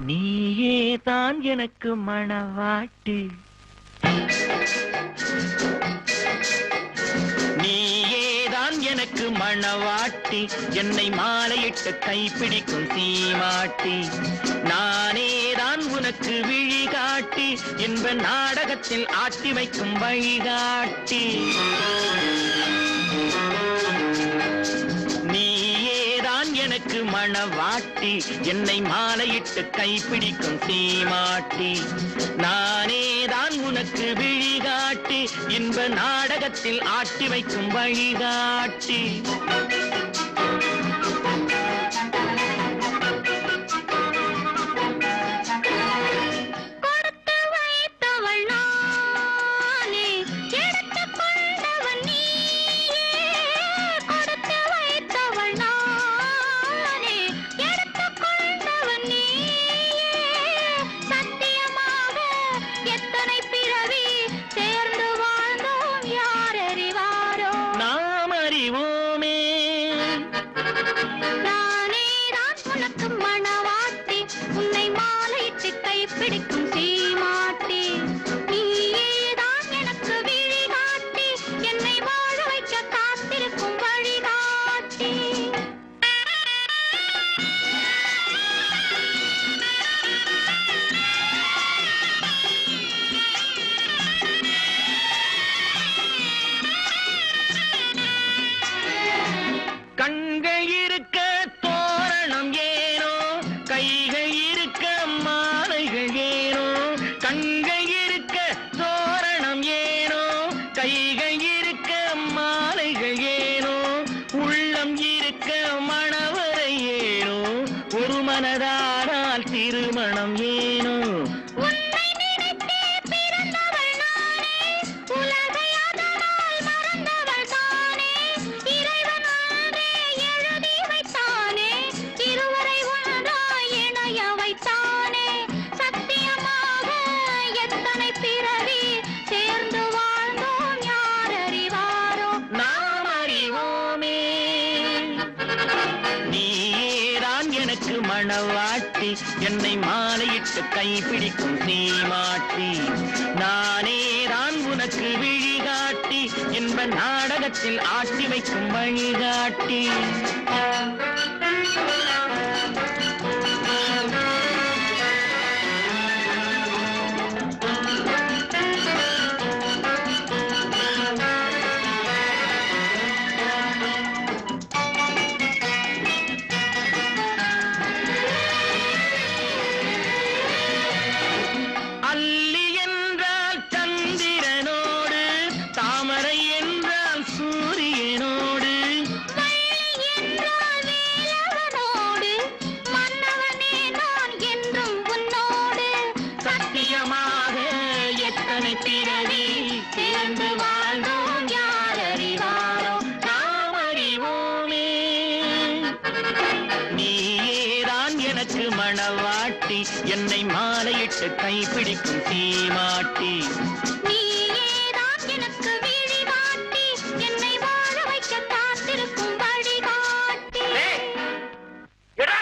நீயே தான் எனக்கு மணவாட்டி, நீயேதான் எனக்கு மணவாட்டி, என்னை மாலையிட்டு கைப்பிடிக்கும் சீமாட்டி, நானேதான் உனக்கு விழிகாட்டி, என்ப நாடகத்தில் ஆட்டி வைக்கும் வழிகாட்டி. நீயேதான் எனக்கு மணவாட்டி, என்னை மாலையிட்டு கைப்பிடிக்கும் சீமாட்டி, நானேதான் உனக்கு விழிகாட்டி, இன்ப நாடகத்தில் ஆட்டி வைக்கும் வழிகாட்டி. கண்கள் இருக்க தோரணம் ஏனோ, கைகள் இருக்க மாலைகள் ஏனோ, கண்கள் இருக்க தோரணம் ஏனோ, கைகள் இருக்க மாலைகள் ஏனோ, உள்ளம் இருக்க மணவரை ஏனோ, ஒரு மனதானால் திருமணம் ஏனோ. மணவாட்டி, என்னை மாலையிட்டு கைப்பிடிக்கும் சீமாட்டி, நானேதான் உனக்கு விழிகாட்டி, என்ப நாடகத்தில் ஆட்டி வைக்கும் வழிகாட்டி. மணவாட்டி, என்னை மாலையிட்டு கைப்பிடிக்கும் சீமாட்டி.